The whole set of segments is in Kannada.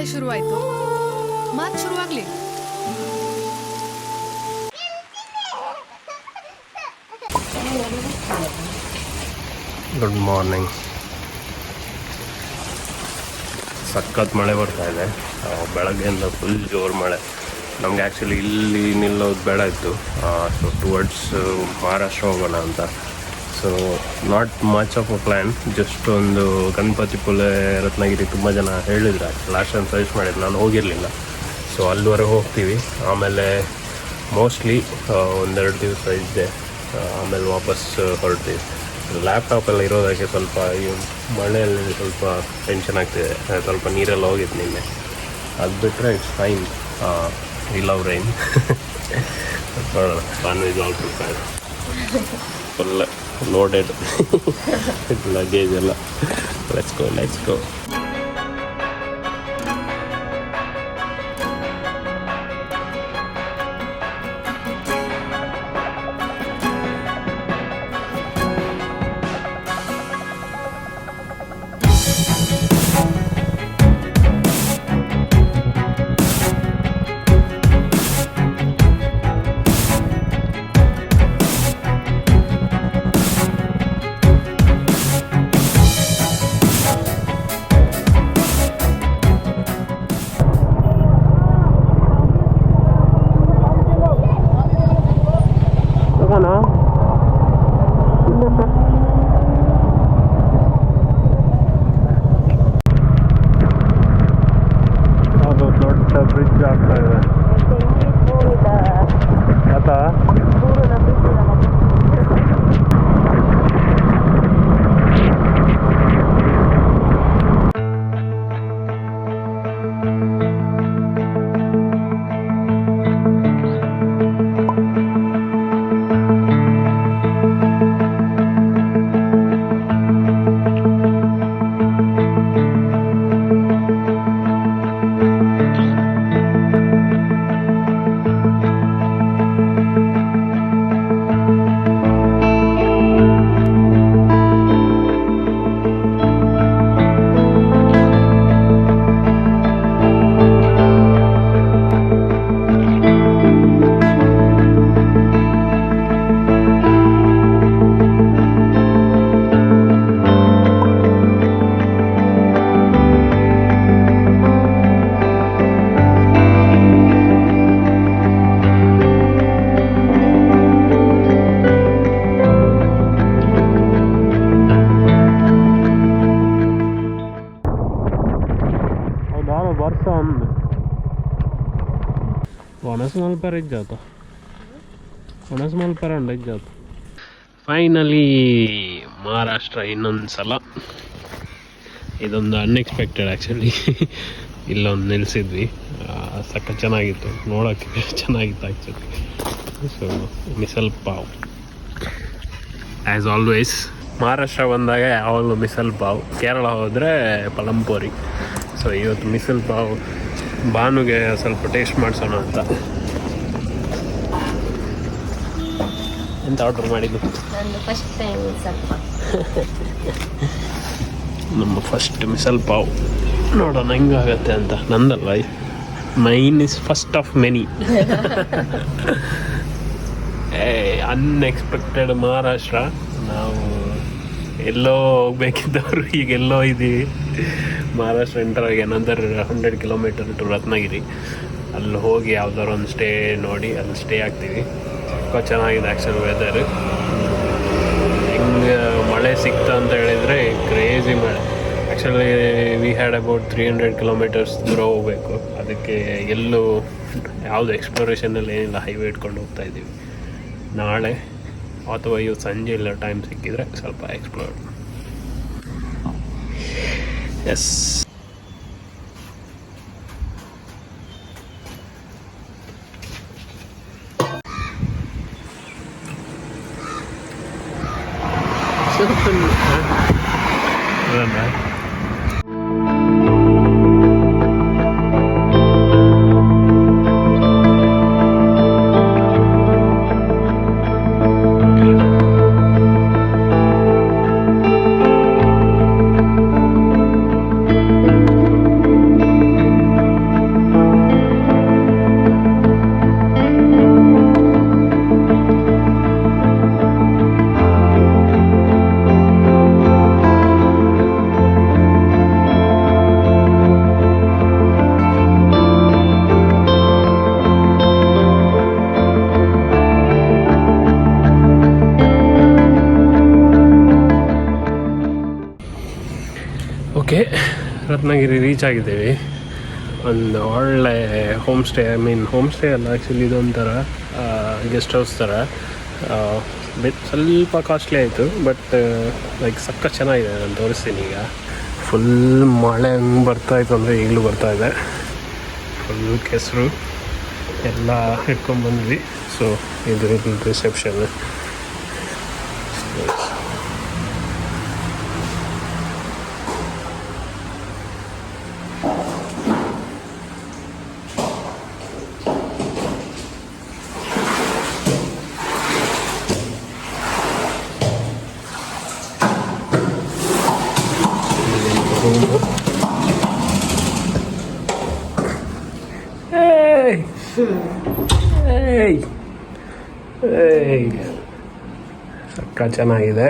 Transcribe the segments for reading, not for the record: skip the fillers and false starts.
ಮಳೆ ಶುರುವಾಯಿತು. ಮಾತು ಶುರುವಾಗಲಿ. Good morning. ಸಖತ್ ಮಳೆ ಬರ್ತಾ ಇದೆ. ಬೆಳಗ್ಗೆಯಿಂದ ಫುಲ್ ಜೋರು ಮಳೆ. ನಮಗೆ ಆ್ಯಕ್ಚುಲಿ ಇಲ್ಲಿ ನಿಲ್ಲೋದು ಬೇಡ ಇತ್ತು. ಸೊ ಟುವರ್ಡ್ಸ್ ಮಹಾರಾಷ್ಟ್ರ ಹೋಗೋಣ ಅಂತ. So not much of a plan. Just ಒಂದು ಗಣಪತಿಪುಲೆ, ರತ್ನಗಿರಿ ತುಂಬ ಜನ ಹೇಳಿದ್ರು. ಲಾಸ್ಟ್ ಟೈಮ್ ಸಜೆಸ್ಟ್ ಮಾಡಿದ್ರು, ನಾನು ಹೋಗಿರಲಿಲ್ಲ. ಸೊ ಅಲ್ಲಿವರೆಗೆ ಹೋಗ್ತೀವಿ. ಆಮೇಲೆ ಮೋಸ್ಟ್ಲಿ ಒಂದೆರಡು ದಿವಸ ಇದ್ದೆ, ಆಮೇಲೆ ವಾಪಸ್ ಹೊರಡ್ತೀವಿ. ಲ್ಯಾಪ್ಟಾಪೆಲ್ಲ ಇರೋದಕ್ಕೆ ಸ್ವಲ್ಪ ಈ ಮಳೆಯಲ್ಲಿ ಸ್ವಲ್ಪ ಟೆನ್ಷನ್ ಆಗ್ತಿದೆ. ಸ್ವಲ್ಪ ನೀರೆಲ್ಲ ಹೋಗಿತ್ತು ನಿನ್ನೆ. ಅದು ಬಿಟ್ಟರೆ it's fine. We love rain. ನೋಡೋಣ. Non veg all prepared, full loaded luggage ಎಲ್ಲ. Let's go. ಅದು ದೊಡ್ಡ ಬ್ರಿಡ್ಜ್ ಆಗ್ತಾ ಇದೆ. ಆಯ್ತಾ? ಫೈನಲಿ ಮಹಾರಾಷ್ಟ್ರ ಇನ್ನೊಂದು ಸಲ. ಇದೊಂದು ಅನ್ಎಕ್ಸ್ಪೆಕ್ಟೆಡ್ ಆ್ಯಕ್ಚುಲಿ. ಇಲ್ಲೊಂದು ನಿಲ್ಲಿಸಿದ್ವಿ. ಸಖತ್ ಚೆನ್ನಾಗಿತ್ತು, ನೋಡೋಕ್ಕೆ ಚೆನ್ನಾಗಿತ್ತು actually. So missile pav as always. Maharashtra ಬಂದಾಗ ಯಾವಾಗಲೂ ಮಿಸಲ್ ಪಾವ್. ಕೇರಳ ಹೋದರೆ ಪಳಂಪೋರಿ. ಸೊ ಇವತ್ತು ಮಿಸಲ್ ಪಾವ್ ಭಾನುಗೆ ಸ್ವಲ್ಪ ಟೇಸ್ಟ್ ಮಾಡಿಸೋಣ ಅಂತ. ಎಂತ ಆರ್ಡರ್ ಮಾಡಿದ್ದು? ನಮ್ಮ ಫಸ್ಟ್ ಮಿಸಲ್ ಪಾವ್. ನೋಡೋಣ ಹೆಂಗಾಗತ್ತೆ ಅಂತ. ನಂದಲ್ಲ, mine is first of many. Unexpected Maharashtra. ನಾವು ಎಲ್ಲೋ ಹೋಗ್ಬೇಕಿದ್ದವರು ಈಗೆಲ್ಲೋ ಇದ್ದೀವಿ. ಮಹಾರಾಷ್ಟ್ರ ಎಂಟರ್ ಆಗಿ ಅನದರ್ 100 ಕಿಲೋಮೀಟರ್ ಟು ರತ್ನಗಿರಿ. ಅಲ್ಲಿ ಹೋಗಿ ಯಾವ್ದಾರು ಒಂದು ಸ್ಟೇ ನೋಡಿ ಅಲ್ಲಿ ಸ್ಟೇ ಆಗ್ತೀವಿ. ತುಂಬ ಚೆನ್ನಾಗಿದೆ ಆ್ಯಕ್ಚುಲಿ ವೆದರ್. ಹೆಂಗೆ ಮಳೆ ಸಿಕ್ತ ಅಂತ ಹೇಳಿದರೆ ಕ್ರೇಜಿ ಮಳೆ. Actually we had about 300 kilometres ದೂರ ಹೋಗಬೇಕು. ಅದಕ್ಕೆ ಎಲ್ಲೂ ಯಾವುದು ಎಕ್ಸ್ಪ್ಲೋರೇಷನಲ್ಲಿ ಏನಿಲ್ಲ, ಹೈವೇ ಇಟ್ಕೊಂಡು ಹೋಗ್ತಾ ಇದ್ದೀವಿ. ನಾಳೆ ಅಥವಾ ಇವತ್ತು ಸಂಜೆ ಇಲ್ಲ ಟೈಮ್ ಸಿಕ್ಕಿದರೆ ಸ್ವಲ್ಪ explore. Yes, okay, Ratnagiri reach ಆಗಿದ್ದೀವಿ. ಒಂದು ಒಳ್ಳೆ ಹೋಮ್ ಸ್ಟೇ, ಹೋಮ್ ಸ್ಟೇ ಅಲ್ಲ ಆ್ಯಕ್ಚುಲಿ, ಇದೊಂಥರ ಗೆಸ್ಟ್ ಹೌಸ್ ಥರ. ಸ್ವಲ್ಪ ಕಾಸ್ಟ್ಲಿ ಆಯಿತು, ಬಟ್ ಲೈಕ್ ಸಕ್ಕ ಚೆನ್ನಾಗಿದೆ. ನಾನು ತೋರಿಸ್ತೀನಿ ಈಗ. ಫುಲ್ ಮಳೆ ಹಂಗೆ ಬರ್ತಾಯಿತ್ತು ಅಂದರೆ ಈಗಲೂ ಬರ್ತಾಯಿದೆ. ಫುಲ್ ಕೆಸರು ಎಲ್ಲ ಇಟ್ಕೊಂಡ್ಬಂದ್ವಿ. ಸೊ ಇದು ರಿಸೆಪ್ಷನ್. ಸಕ್ಕ ಚೆನ್ನಾಗಿದೆ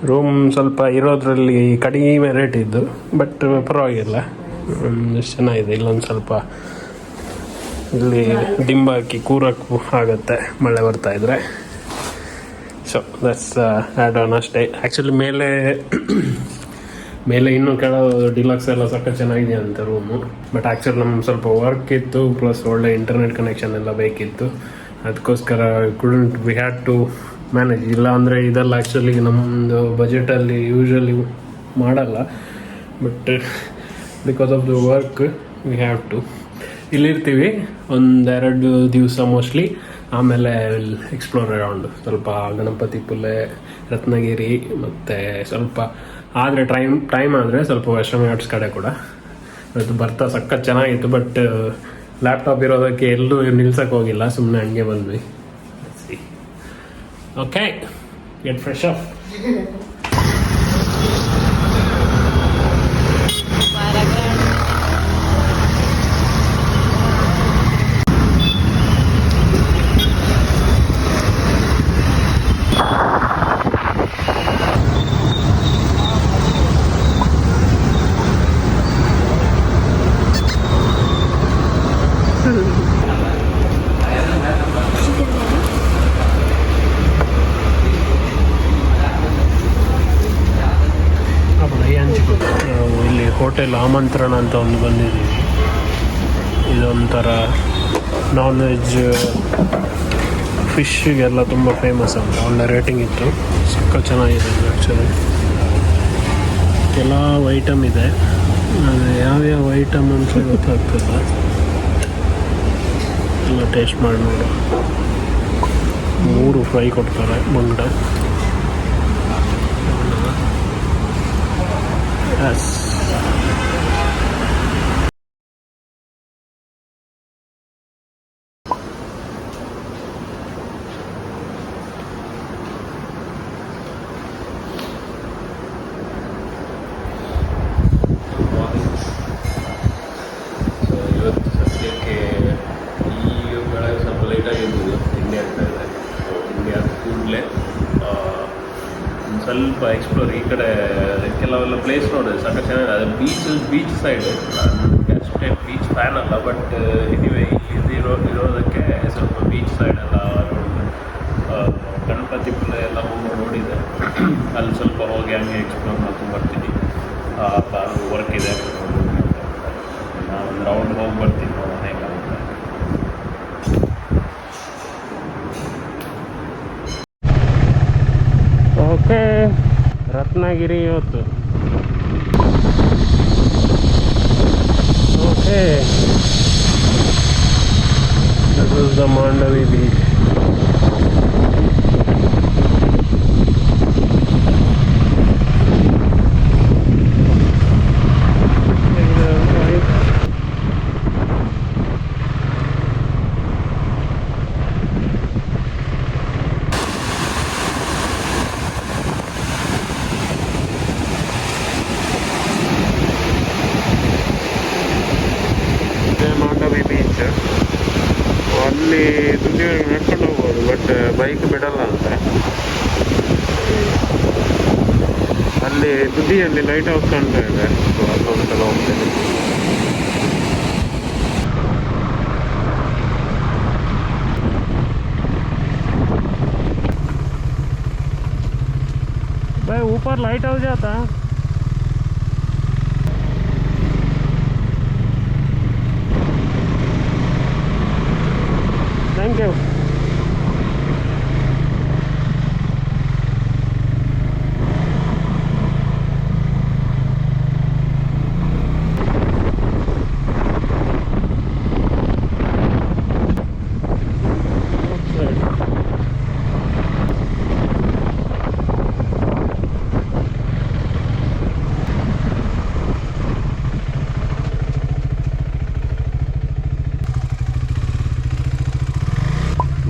ರೂಮ್. ಸ್ವಲ್ಪ ಇರೋದ್ರಲ್ಲಿ ಕಡಿಮೆ ರೇಟ್ ಇದ್ದು, ಬಟ್ ಪರವಾಗಿಲ್ಲ, ಚೆನ್ನಾಗಿದೆ. ಇಲ್ಲೊಂದು ಸ್ವಲ್ಪ ಇಲ್ಲಿ ದಿಂಬಾಕಿ ಕೂರಕ್ಕೂ ಆಗುತ್ತೆ ಮಳೆ ಬರ್ತಾಯಿದ್ರೆ. ಸೊ ದಟ್ಸ್ ಆ್ಯಡ್ ಆನ್ ಅಷ್ಟೇ. ಆ್ಯಕ್ಚುಲಿ ಮೇಲೆ ಇನ್ನೂ ಕೆಲವು ಡಿಲಕ್ಸ್ ಎಲ್ಲ ಸಕ್ಕ ಚೆನ್ನಾಗಿದೆ ಅಂತ ರೂಮು. ಬಟ್ ಆ್ಯಕ್ಚುಲಿ ನಮ್ಗೆ ಸ್ವಲ್ಪ ವರ್ಕ್ ಇತ್ತು, ಪ್ಲಸ್ ಒಳ್ಳೆ ಇಂಟರ್ನೆಟ್ ಕನೆಕ್ಷನ್ ಎಲ್ಲ ಬೇಕಿತ್ತು. ಅದಕ್ಕೋಸ್ಕರ ವಿ ಹ್ಯಾಡ್ ಟು ಮ್ಯಾನೇಜ್. ಇಲ್ಲ ಅಂದರೆ ಇದೆಲ್ಲ ಆ್ಯಕ್ಚುಲಿ ನಮ್ಮದು ಬಜೆಟಲ್ಲಿ ಯೂಶ್ವಲಿ ಮಾಡಲ್ಲ, but because of the work we have to. ಇಲ್ಲಿರ್ತೀವಿ 1-2 ದಿವಸ ಮೋಸ್ಟ್ಲಿ. ಆಮೇಲೆ ಎಕ್ಸ್ಪ್ಲೋರ್ ಅರೌಂಡ್ ಸ್ವಲ್ಪ ಗಣಪತಿ ಪುಲೆ, ರತ್ನಗಿರಿ, ಮತ್ತು ಸ್ವಲ್ಪ ಆದರೆ ಟೈಮ್ ಆದರೆ ಸ್ವಲ್ಪ ವೆಸ್ಟರ್ನ್ ಘಾಟ್ಸ್ ಕಡೆ ಕೂಡ. ಅದು ಬರ್ತಾ ಸಖತ್ ಚೆನ್ನಾಗಿತ್ತು. ಬಟ್ ಲ್ಯಾಪ್ಟಾಪ್ ಇರೋದಕ್ಕೆ ಎಲ್ಲೂ ನಿಲ್ಸಕ್ಕೆ ಹೋಗಿಲ್ಲ, ಸುಮ್ಮನೆ ಹಂಗೆ ಬಂದ್ವಿ. Okay, get fresh up. ಇಲ್ಲಿ ಹೋಟೆಲ್ ಆಮಂತ್ರಣ ಅಂತ ಒಂದು ಬಂದಿದ್ದೀವಿ. ಇದೊಂಥರ ನಾನ್ ವೆಜ್ ಫಿಶ್ಗೆಲ್ಲ ತುಂಬ ಫೇಮಸ್ ಅಂತ, ಒಳ್ಳೆ ರೇಟಿಂಗ್ ಇತ್ತು. ಸಕ್ಕ ಚೆನ್ನಾಗಿದೆ ಆ್ಯಕ್ಚುಲಿ. ಕೆಲವು ಐಟಮ್ ಇದೆ, ಅದು ಯಾವ್ಯಾವ ಐಟಮ್ ಅಂತ ಗೊತ್ತಾಗ್ತದೆ. ಎಲ್ಲ ಟೇಸ್ಟ್ ಮಾಡಿ ನೋಡು. 3 ಫ್ರೈ ಕೊಡ್ತಾರೆ, ಬಂಡ. ಎಸ್, ಇವತ್ತು ಸದ್ಯಕ್ಕೆ ಈ ಬೆಳಗ್ಗೆ ಸ್ವಲ್ಪ ಲೇಟಾಗಿರ್ಬೋದು, ತಿಂಡಿ ಆಗ್ತಾಯಿದೆ. ಸೊ ತಿಂಡಿ ಆದ ಕೂಡಲೇ ಸ್ವಲ್ಪ ಎಕ್ಸ್ಪ್ಲೋರ್. ಈ ಕಡೆ ಕೆಲವೆಲ್ಲ ಪ್ಲೇಸ್ ನೋಡಿದೆ, ಸಾಕ ಚೆನ್ನಾಗಿದೆ. ಅದು ಬೀಚ್ ಸೈಡ್. ನನಗೆ ಅಷ್ಟೇ ಬೀಚ್ ಫ್ಯಾನ್ ಅಲ್ಲ, ಬಟ್ ಎನಿವೇ ಇಲ್ಲಿ ಇರೋದಕ್ಕೆ ಸ್ವಲ್ಪ ಬೀಚ್ ಸೈಡೆಲ್ಲ ಗಣಪತಿ ಪುಲೆ ಎಲ್ಲ ಹೋಗಿ ನೋಡಿದೆ. ಅಲ್ಲಿ ಸ್ವಲ್ಪ ಹೋಗಿ ಹಂಗೆ ಎಕ್ಸ್ಪ್ಲೋರ್ ಮಾಡ್ಕೊಂಡು ಬರ್ತೀನಿ. ವರ್ಕ್ ಇದೆ, ನಾನು ಒಂದು ರೌಂಡ್ ಹೋಗಿ ಬರ್ತೀನಿ, ನೋಡೋಣ ಹೇಗಾಗುತ್ತೆ. ಓಕೆ, ರತ್ನಗಿರಿ ಇವತ್ತು. Okay, this is the Mandavi beach. Mandavi beach. ಅಲ್ಲಿ ತುದಿಯವರೆಗೆ ನಡ್ಕೊಂಡು ಹೋಗ್ಬೋದು, ಬಟ್ ಬೈಕ್ ಬಿಡಲ್ಲ ಅಂತೆ. ಅಲ್ಲಿ ತುದಿಯಲ್ಲಿ ಲೈಟ್ ಹೌಸ್ ಕಾಣ್ತಾ ಇದೆ, ಸೊ ಅಲ್ಲೊಂದ್ಸಲ ಹೋಗ್ತೇನೆ. भाई ऊपर लाइट हाउस जाता ಓಕೆ.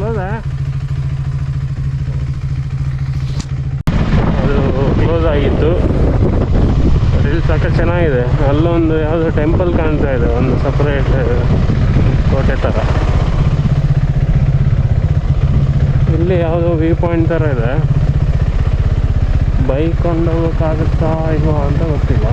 ಹೌದಾ? ಅದು ಕ್ಲೋಸ್ ಆಗಿತ್ತು. ಇಲ್ಲಿ ಸಾಕಷ್ಟು ಚೆನ್ನಾಗಿದೆ. ಅಲ್ಲೊಂದು ಯಾವುದೋ ಟೆಂಪಲ್ ಕಾಣ್ತಾ ಇದೆ, ಒಂದು ಸಪ್ರೇಟ್ ಕೋಟೆ ಥರ. ಇಲ್ಲಿ ಯಾವುದೋ ವ್ಯೂ ಪಾಯಿಂಟ್ ಥರ ಇದೆ. ಬೈಕ್ ಕೊಂಡೋಗೋಕ್ಕಾಗುತ್ತಾ ಇಲ್ವಾ ಅಂತ ಗೊತ್ತಿಲ್ಲ.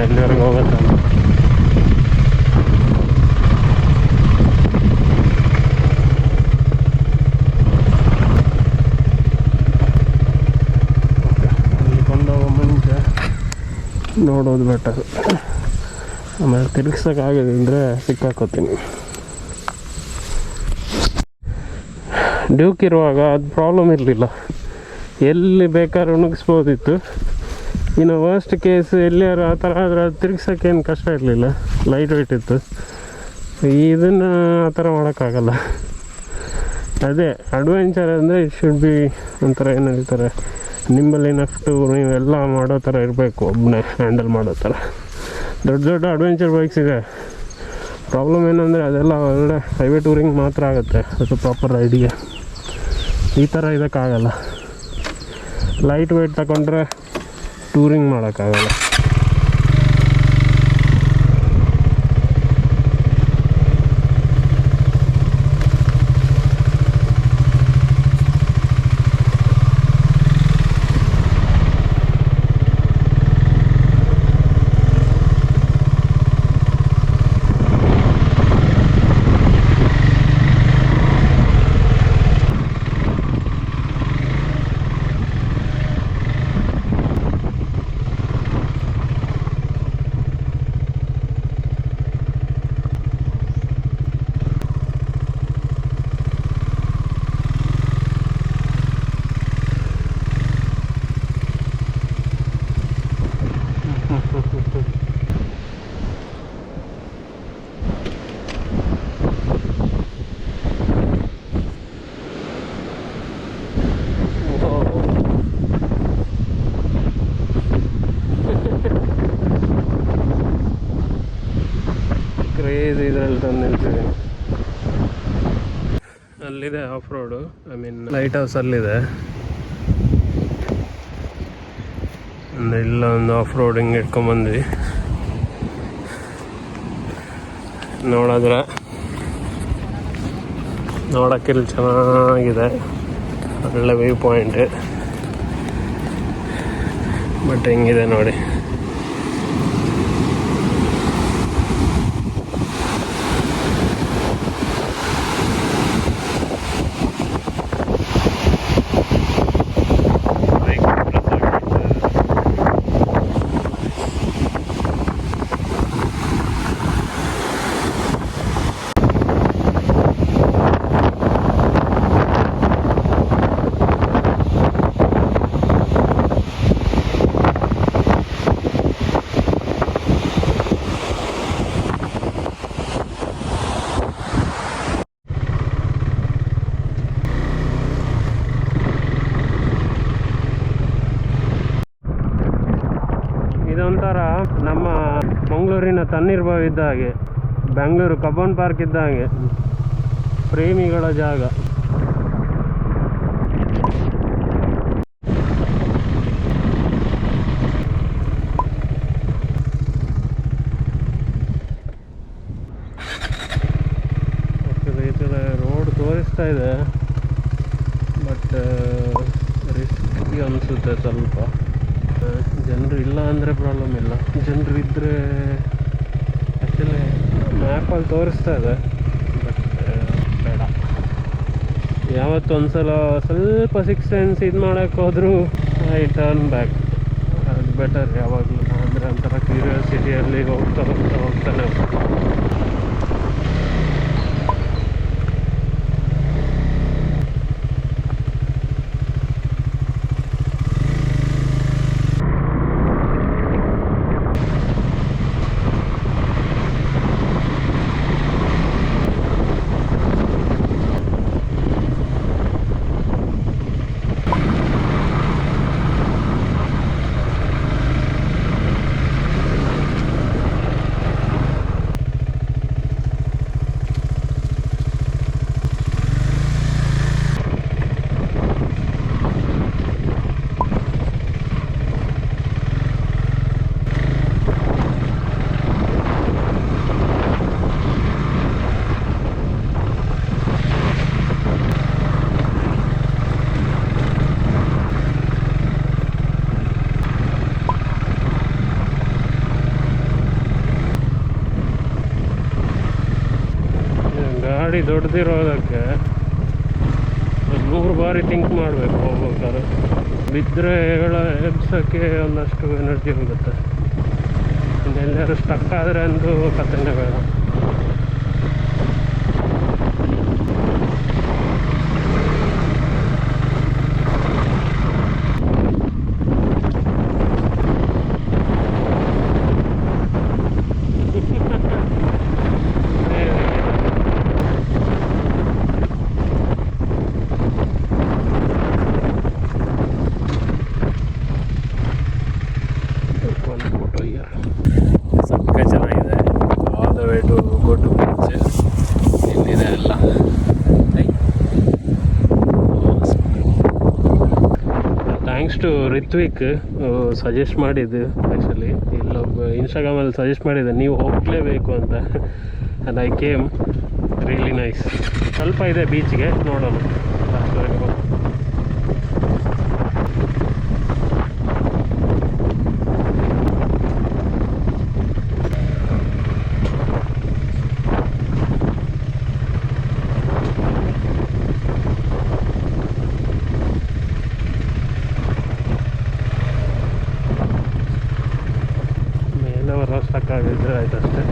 ಎಲ್ಲಿವರೆಗೆ ಹೋಗುತ್ತೆ? ಅಲ್ಲಿ ಕೊಂಡೋಗೋ ಮುಂಚೆ ನೋಡೋದು ಬೆಟರ್. ಆಮೇಲೆ ತಿರುಗಿಸೋಕ್ಕಾಗಿದೆ ಅಂದರೆ ಸಿಕ್ಕಾಕೋತೀನಿ. ಡ್ಯೂಕ್ ಇರುವಾಗ ಅದು ಪ್ರಾಬ್ಲಮ್ ಇರಲಿಲ್ಲ, ಎಲ್ಲಿ ಬೇಕಾದ್ರೂ ಉಣಗಿಸ್ಬೋದಿತ್ತು. ಇನ್ನು ವರ್ಸ್ಟ್ ಕೇಸ್ ಎಲ್ಲಿಯಾರು ಆ ಥರ ಆದರೆ ಅದು ತಿರ್ಗ್ಸೋಕ್ಕೇನು ಕಷ್ಟ ಇರಲಿಲ್ಲ, ಲೈಟ್ ವೆಯ್ಟ್ ಇತ್ತು. ಇದನ್ನು ಆ ಥರ ಮಾಡೋಕ್ಕಾಗಲ್ಲ. ಅದೇ ಅಡ್ವೆಂಚರ್ ಅಂದರೆ ಇಟ್ ಶುಡ್ ಬಿ ಒಂಥರ ಏನು ಹೇಳ್ತಾರೆ, ನಿಂಬಲ್ಲಿ ನಫ್ಟು ನೀವೆಲ್ಲ ಮಾಡೋ ಥರ ಇರಬೇಕು, ಒಬ್ಬನೇ ಹ್ಯಾಂಡಲ್ ಮಾಡೋ ಥರ. ದೊಡ್ಡ ದೊಡ್ಡ ಅಡ್ವೆಂಚರ್ ಬೈಕ್ಸ್ ಇದೆ. ಪ್ರಾಬ್ಲಮ್ ಏನಂದರೆ ಅದೆಲ್ಲ ಒಳ್ಳೆ ಹೈವೇ ಟೂರಿಂಗ್ ಮಾತ್ರ ಆಗುತ್ತೆ, ಅದು ಪ್ರಾಪರ್ ರೈಡಿಗೆ. ಈ ಥರ ಇದಕ್ಕಾಗಲ್ಲ. ಲೈಟ್ ವೆಯ್ಟ್ ತಗೊಂಡ್ರೆ ಟೂರಿಂಗ್ ಮಾಡೋಕ್ಕಾಗಲ್ಲ. ಕ್ರೇಜ್ ಇದರಲ್ಲಿ ತಂದು ನಿಲ್ತಿದ್ದೀನಿ. ಅಲ್ಲಿದೆ of road, I mean light house ಅಲ್ಲಿದೆ. ಅಂದರೆ ಇಲ್ಲ ಒಂದು ಆಫ್ ರೋಡ್ ಹಿಂಗೆ ಇಟ್ಕೊಂಬಂದ್ವಿ. ನೋಡೋಕ್ಕಿಲ್ಲಿ ಚೆನ್ನಾಗಿದೆ, ಒಳ್ಳೆ ವ್ಯೂ ಪಾಯಿಂಟ್. ಬಟ್ ಹೆಂಗಿದೆ ನೋಡಿ. ಇದೊಂಥರ ನಮ್ಮ ಮಂಗಳೂರಿನ ತಣ್ಣೀರ್ಬಾವಿ ಇದ್ದ ಹಾಗೆ, ಬೆಂಗಳೂರು ಕಬ್ಬನ್ ಪಾರ್ಕ್ ಇದ್ದ ಹಾಗೆ, ಪ್ರೇಮಿಗಳ ಜಾಗ. ರೋಡ್ ತೋರಿಸ್ತಾ ಇದೆ, ಬಟ್ ಆಗುತ್ತೆ ಸ್ವಲ್ಪ. ಜನರು ಇಲ್ಲ ಅಂದರೆ ಪ್ರಾಬ್ಲಮ್ ಇಲ್ಲ, ಜನರು ಇದ್ದರೆ ಆ್ಯಕ್ಚುಲಿ ಮ್ಯಾಪಲ್ಲಿ ತೋರಿಸ್ತಾ ಇದೆ, ಬಟ್ ಬೇಡ. ಯಾವತ್ತೊಂದು ಸಲ ಸ್ವಲ್ಪ ಸಿಕ್ಸ್ ಸೆನ್ಸ್ ಇದು ಮಾಡೋಕ್ಕೆ ಹೋದರೂ ಐ ಟರ್ನ್ ಬ್ಯಾಕ್. ಅದು ಬೆಟರ್ ಯಾವಾಗಲೂ. ಅಂದರೆ ಒಂಥರ ಕ್ಯೂರಿಯಾಸಿಟಿಯಲ್ಲಿ ಹೋಗ್ತಾನೆ ಗಾಡಿ ದೊಡ್ಡದಿರೋದಕ್ಕೆ 100 ಬಾರಿ ಥಿಂಕ್ ಮಾಡಬೇಕು ಹೋಗ್ಬೇಕಾದ್ರೆ. ಬಿದ್ದರೆ ಎಬ್ಸೋಕ್ಕೆ ಒಂದಷ್ಟು ಎನರ್ಜಿ ಹೋಗುತ್ತೆ. ಇನ್ನೆಲ್ಲರೂ ಸ್ಟಕ್ ಆದರೆ ಅಂದು ಕಥೆನೇ ಬೇಡ. ಸಕ್ಕ ಚೆನ್ನಾಗಿದೆ. All the way to go to beach ಇಲ್ಲಿದೆ ಎಲ್ಲ. ಥ್ಯಾಂಕ್ಸ್ ಟು ರಿತ್ವಿಕ್, ಸಜೆಸ್ಟ್ ಮಾಡಿದ್ದು. ಆ್ಯಕ್ಚುಲಿ ಇಲ್ಲೊಬ್ಬ ಇನ್ಸ್ಟಾಗ್ರಾಮಲ್ಲಿ ಸಜೆಸ್ಟ್ ಮಾಡಿದ್ದೆ ನೀವು ಹೋಗಲೇಬೇಕು ಅಂತ. And I came. Really nice. ಸ್ವಲ್ಪ ಇದೆ ಬೀಚ್ಗೆ, ನೋಡೋಣ ಲಾಸ್ಟ್ವರೆಗೂ. ಸ್ಟಕ್ಕಾಗಿದ್ದರೆ ಆಯ್ತು ಅಷ್ಟೇ.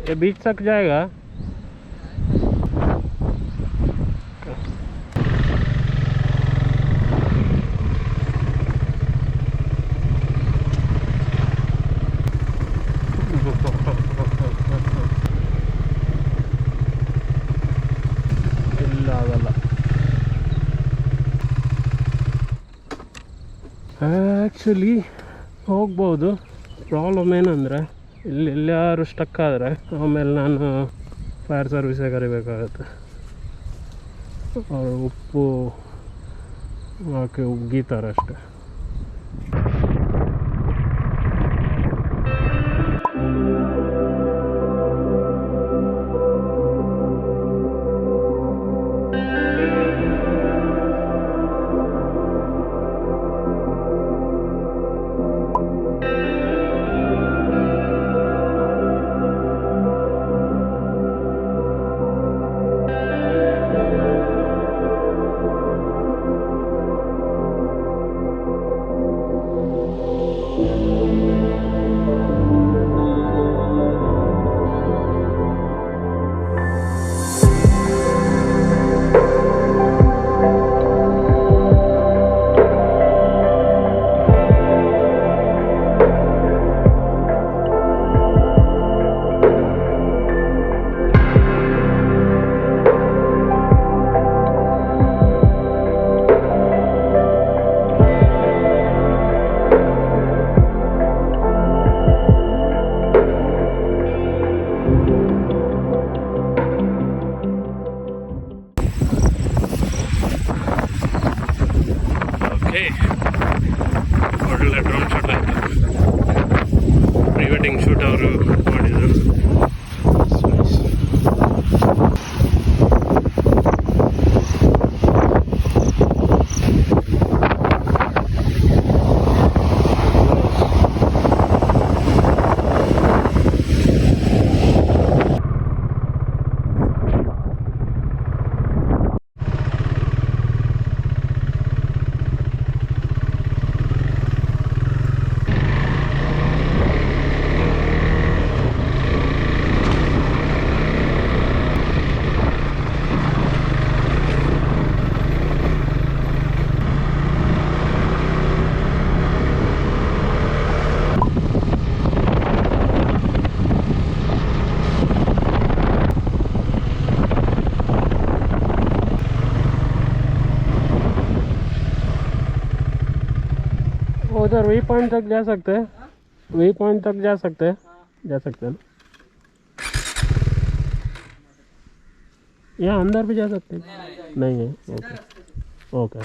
ये बीच तक जाएगा. ಇಲ್ಲ ಆಗಲ್ಲ. ಆ್ಯಕ್ಚುಲಿ ಹೋಗ್ಬೋದು. ಪ್ರಾಬ್ಲಮ್ ಏನಂದರೆ ಇಲ್ಲಿ ಎಲ್ಲಾರು ಸ್ಟಕ್ ಆದರೆ ಆಮೇಲೆ ನಾನು ಫೈರ್ ಸರ್ವಿಸಿಗೆ ಕರಿಬೇಕಾಗತ್ತೆ. ಅವರು ಉಪ್ಪು ಹಾಕಿ ಉಗ್ಗೀತಾರೆ ಅಷ್ಟೆ. ಅವರು ಮಾಡಿದ್ರು. उधर वी पॉइंट तक जा सकते हैं, वी पॉइंट तक जा सकते हैं ना? यहाँ अंदर भी जा सकते हैं? नहीं है, ओके ओके.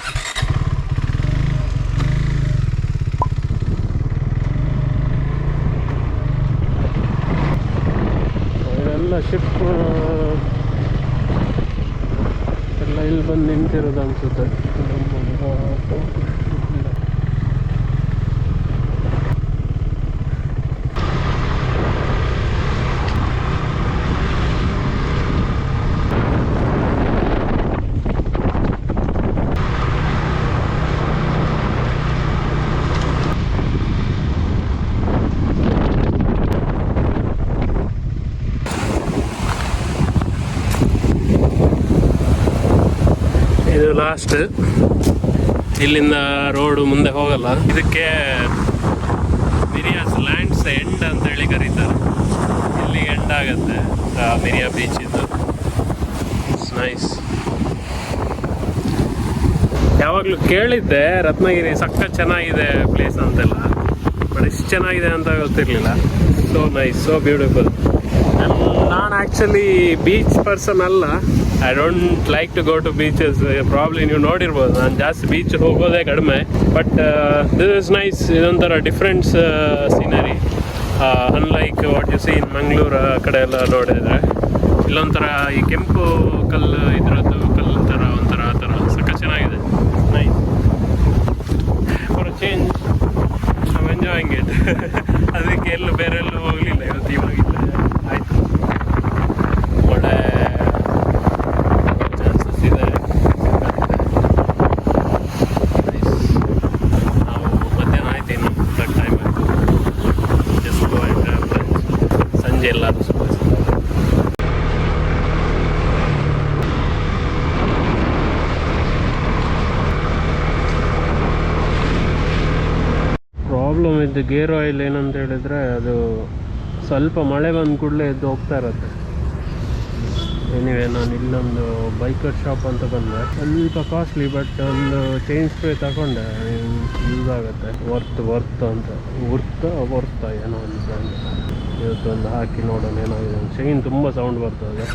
ಇದೆಲ್ಲ ಶಿಪ್ ಎಲ್ಲ ಇಲ್ಲಿ ಬಂದು ನಿಂತಿರೋದು ಅನಿಸುತ್ತೆ. ಇದು ಲಾಸ್ಟ್, ಇಲ್ಲಿಂದ ರೋಡು ಮುಂದೆ ಹೋಗಲ್ಲ. ಇದಕ್ಕೆ ಮಿರಿಯಾಸ್ ಲ್ಯಾಂಡ್ಸ್ ಎಂಡ್ ಅಂತೇಳಿ ಕರೀತಾರೆ. ಇಲ್ಲಿ ಎಂಡ್ ಆಗುತ್ತೆ ಮಿರಿಯಾ ಬೀಚ್. ಇದು ಇಟ್ಸ್ ನೈಸ್. ಯಾವಾಗಲೂ ಕೇಳಿದ್ದೆ ರತ್ನಗಿರಿ ಸಖತ್ ಚೆನ್ನಾಗಿದೆ ಪ್ಲೇಸ್ ಅಂತೆಲ್ಲ, ಬಟ್ ಇಷ್ಟು ಚೆನ್ನಾಗಿದೆ ಅಂತ ಗೊತ್ತಿರಲಿಲ್ಲ. So nice, so beautiful. ನಾನು ಆ್ಯಕ್ಚುಲಿ ಬೀಚ್ ಪರ್ಸನ್ ಅಲ್ಲ. I don't like to go to beaches. Probably ನೀವು ನೋಡಿರ್ಬೋದು, ನಾನು ಜಾಸ್ತಿ ಬೀಚ್ ಹೋಗೋದೇ ಕಡಿಮೆ. But this is nice. ಇದೊಂಥರ different scenery, unlike what you see in Mangaluru ಕಡೆ ಎಲ್ಲ ನೋಡಿದರೆ. ಇಲ್ಲೊಂಥರ ಈ ಕೆಂಪು ಕಲ್ಲು ಇದ್ರದ್ದು ಕಲ್ಲು ಥರ ಒಂಥರ ಆ ಥರ ಸಖತ್ ಚೆನ್ನಾಗಿದೆ. Nice for a change. I am enjoying it. ಅದಕ್ಕೆ ಎಲ್ಲೂ ಬೇರೆ ಎಲ್ಲೂ ಹೋಗಲಿಲ್ಲ ಇವತ್ತು. ಇವಾಗಿಲ್ಲ ಆಯಿತು, ಒಳ್ಳೆ ಚಾನ್ಸಸ್ ಇದೆ. ನಾವು ಮಧ್ಯಾಹ್ನ ಆಯ್ತು, ಇನ್ನು ಟೈಮ್ ಆಯಿತು. Just go and have lunch. ಸಂಜೆ ಎಲ್ಲರೂ ಸ್ವಲ್ಪ ಪ್ರಾಬ್ಲಮ್ ಇದ್ದು ಗೇರ್ ಆಯಿಲ್ ಏನಂತ ಹೇಳಿದರೆ, ಅದು ಸ್ವಲ್ಪ ಮಳೆ ಬಂದ ಕೂಡಲೇ ಎದ್ದು ಹೋಗ್ತಾ ಇರುತ್ತೆ. ಎನಿವೆ, ನಾನು ಇಲ್ಲೊಂದು ಬೈಕರ್ ಶಾಪ್ ಅಂತ ಬಂದೆ. ಸ್ವಲ್ಪ ಕಾಸ್ಟ್ಲಿ, ಬಟ್ ಒಂದು ಚೈನ್ ಸ್ಪ್ರೇ ತಗೊಂಡೆ, ಯೂಸ್ ಆಗುತ್ತೆ. ವರ್ತ್ ಅಂತ ವರ್ತಾ ಏನೋ ಒಂದು ಬ್ರ್ಯಾಂಡ್. ಇವತ್ತೊಂದು ಹಾಕಿ ನೋಡೋಣ ಏನಾಗಿದೆ. ಚೈನ್ ತುಂಬ ಸೌಂಡ್ ಬರ್ತದೆ.